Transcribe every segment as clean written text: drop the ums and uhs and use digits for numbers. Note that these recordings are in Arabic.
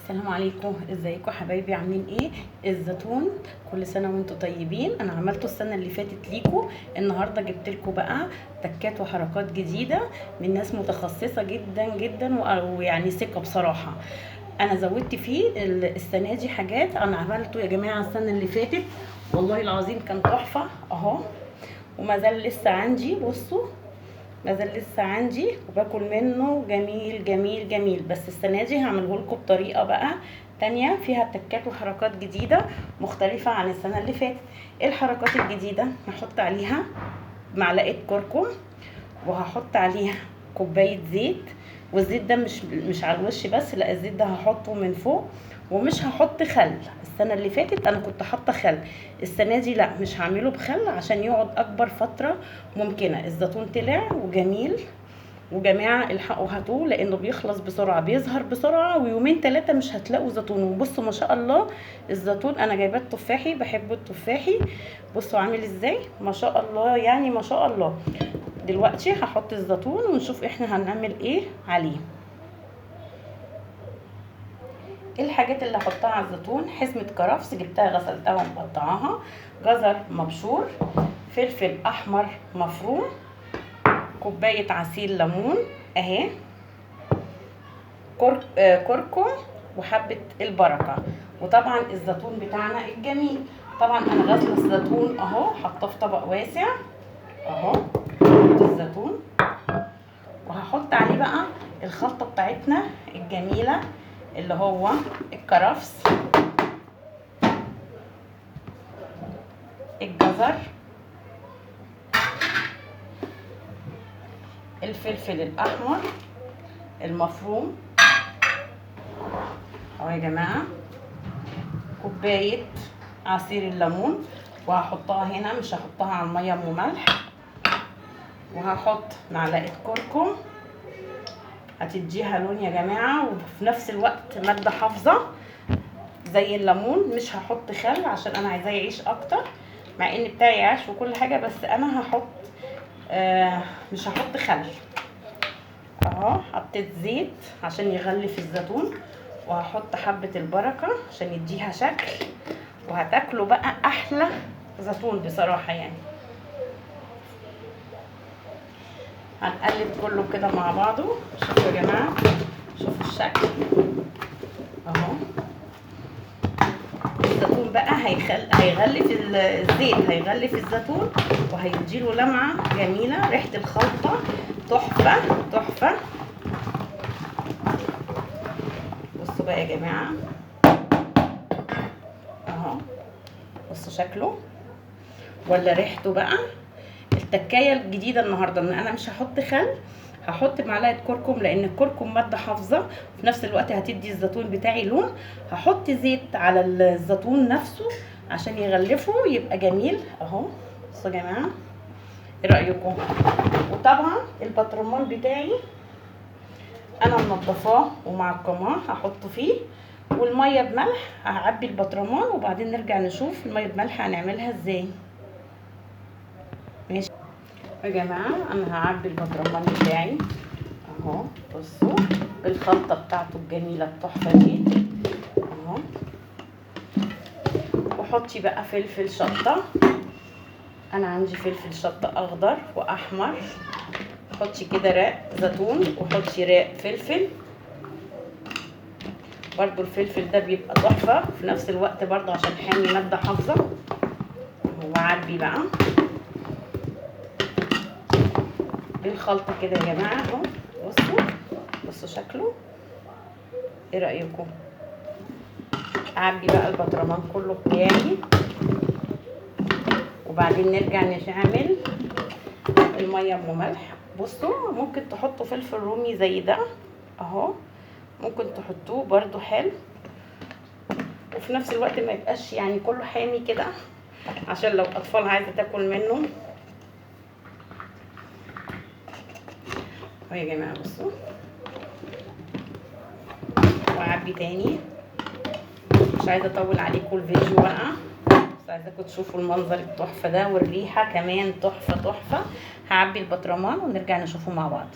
السلام عليكم، ازيكم حبايبي؟ عاملين ايه؟ الزيتون كل سنه وانتم طيبين. انا عملته السنه اللي فاتت ليكم، النهارده جبت لكم بقى تكات وحركات جديده من ناس متخصصه جدا جدا ويعني ثقه بصراحه. انا زودت فيه السنه دي حاجات انا عملته يا جماعه السنه اللي فاتت، والله العظيم كان تحفه اهو، وما زال لسه عندي. بصوا مازال لسه عندي وباكل منه، جميل جميل جميل. بس السنه دي هعمله لكم بطريقه بقى تانية فيها تكات وحركات جديده مختلفه عن السنه اللي فاتت. ايه الحركات الجديده؟ هحط عليها معلقه كركم، وهحط عليها كوبايه زيت، والزيت ده مش على الوش بس، لا الزيت ده هحطه من فوق. ومش هحط خل. السنه اللي فاتت انا كنت حاطه خل، السنه دي لا مش هعمله بخل عشان يقعد اكبر فتره ممكنه. الزيتون طلع وجميل، وجماعه الحقوا هاتوه لانه بيخلص بسرعه، بيظهر بسرعه، ويومين 3 مش هتلاقوا زيتون. وبصوا ما شاء الله الزيتون، انا جايباه التفاحي، بحبه التفاحي. بصوا عامل ازاي، ما شاء الله يعني ما شاء الله. دلوقتي هحط الزيتون ونشوف احنا هنعمل ايه عليه. ايه الحاجات اللي هحطها على الزيتون؟ حزمه كرفس جبتها غسلتها ومقطعاها، جزر مبشور، فلفل احمر مفروم، كوبايه عصير ليمون اهي، كركم، وحبه البركه، وطبعا الزيتون بتاعنا الجميل. طبعا انا غاسله الزيتون اهو، حاطاه في طبق واسع اهو الزيتون، وهحط عليه بقى الخلطه بتاعتنا الجميله اللي هو الكرفس، الجزر، الفلفل الاحمر المفروم اهو يا جماعه، كوبايه عصير الليمون، وهحطها هنا مش هحطها على الميه ام ملح، وهحط معلقه كركم هتديها لون يا جماعه، وفي نفس الوقت ماده حافظه زي الليمون. مش هحط خل عشان انا عايزاه يعيش اكتر، مع ان بتاعي عاش وكل حاجه، بس انا هحط مش هحط خل اهو. حطيت زيت عشان يغلف الزيتون، وهحط حبه البركه عشان يديها شكل، وهتاكلوا بقى احلى زيتون بصراحه يعني. هنقلب كله كده مع بعضه. شوفوا يا جماعه، شوفوا الشكل اهو. الزيتون بقى هيغلف الزيت، هيغلف الزيتون وهيديله لمعه جميله. ريحه الخلطه تحفه تحفه. بصوا بقى يا جماعه اهو، بصوا شكله ولا ريحته بقى. التكايه الجديده النهارده ان انا مش هحط خل، هحط معلقه كركم لان الكركم ماده حافظه، في نفس الوقت هتدي الزيتون بتاعي لون. هحط زيت على الزيتون نفسه عشان يغلفه يبقى جميل اهو. بصوا يا جماعه ايه رايكم؟ وطبعا البطرمان بتاعي انا منضفاه ومعقماه هحطه فيه، والميه بملح. هعبي البطرمان وبعدين نرجع نشوف الميه بملح هنعملها ازاي. ماشي يا جماعه، انا هعبي البطرمان بتاعي اهو. بصوا بالخلطه بتاعته الجميله التحفه دي اهو. وحطي بقى فلفل شطه، انا عندي فلفل شطه اخضر واحمر. حطي كده راق زيتون، وحطي راق فلفل برضو. الفلفل ده بيبقى تحفه في نفس الوقت برضو عشان حامي ماده حافظه. وعبي بقى بالخلطه كده يا جماعه اهو. بصوا بصوا شكله ايه رايكم؟ اعبي بقى البطرمان كله بتاعي، وبعدين نرجع نعمل الميه ام ملح. بصوا ممكن تحطوا فلفل رومي زي ده اهو، ممكن تحطوه برضو حلو، وفي نفس الوقت ما يبقاش يعني كله حامي كده عشان لو اطفال عايزه تاكل منه اهو يا جماعه. بصوا واعبي تاني، مش عايزه اطول عليكم الفيديو بقى، بس عايزاكم تشوفوا المنظر التحفه ده، والريحه كمان تحفه تحفه. هعبي البطرمان ونرجع نشوفه مع بعض.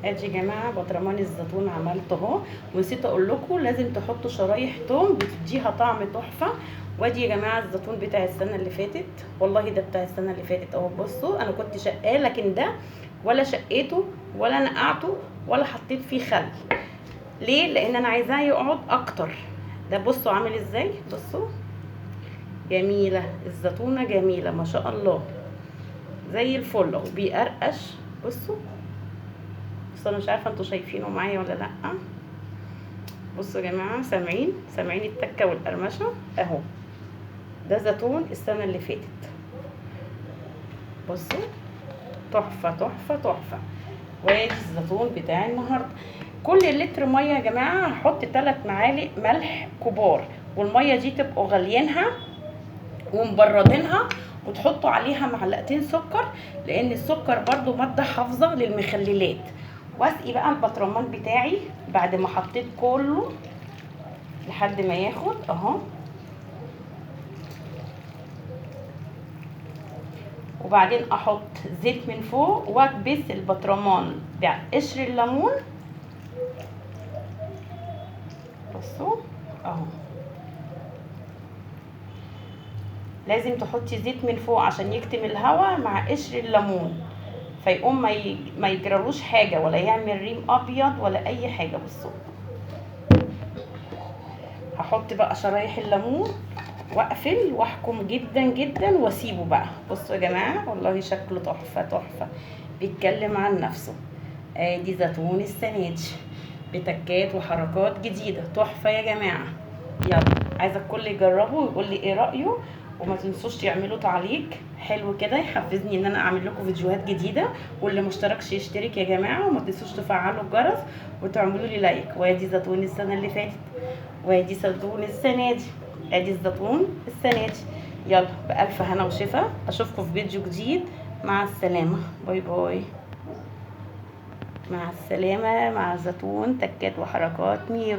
ادي يا جماعه برطمان الزيتون عملته اهو. ونسيت اقول لكم لازم تحطوا شرايح توم بتديها طعم تحفه. وادي يا جماعه الزيتون بتاع السنه اللي فاتت، والله ده بتاع السنه اللي فاتت اهو. بصوا انا كنت شقاه، لكن ده ولا شقيته ولا نقعته ولا حطيت فيه خل. ليه؟ لان انا عايزاه يقعد اكتر. ده بصوا عامل ازاي، بصوا جميله الزيتونه، جميله ما شاء الله زي الفل اهو، بيقرقش. بصوا بس انا مش عارفه انتوا شايفينه معايا ولا لا. بصوا يا جماعه، سامعين التكه والقرمشه اهو. ده زيتون السنه اللي فاتت. بصوا تحفه تحفه تحفه. وادي الزيتون بتاع النهارده. كل لتر ميه يا جماعه هحط 3 معالق ملح كبار، والميه دي تبقوا غاليينها ومبردينها، وتحطوا عليها معلقتين سكر، لان السكر برضو ماده حافظه للمخللات. واسقي بقى البطرمان بتاعي بعد ما حطيت كله لحد ما ياخد اهو. وبعدين احط زيت من فوق واكبس البطرمان بقشر الليمون. بصوا اهو، لازم تحطي زيت من فوق عشان يكتم الهواء مع قشر الليمون، فيقوم ما يجرالوش حاجه ولا يعمل ريم ابيض ولا اي حاجه. بصوا هحط بقى شرايح الليمون واقفل واحكم جدا جدا واسيبه بقى. بصوا يا جماعه والله شكله تحفه تحفه، بيتكلم عن نفسه. ادي زيتون السنه دي بتكات وحركات جديده تحفه يا جماعه. يلا عايزه الكل يجربه ويقول لي ايه رايه، وما تنسوش تعملوا تعليق حلو كده يحفزني ان انا اعمل لكم فيديوهات جديده. واللي مشتركش يشترك يا جماعه، وما تنسوش تفعلوا الجرس وتعملوا لي لايك. وادي زيتون السنه اللي فاتت، وادي زيتون السنه دي، ادي الزيتون السنه دي. يلا بالف هنا وشفا، اشوفكم في فيديو جديد. مع السلامه، باي باي. مع السلامه، مع زيتون تكات وحركات ميرو.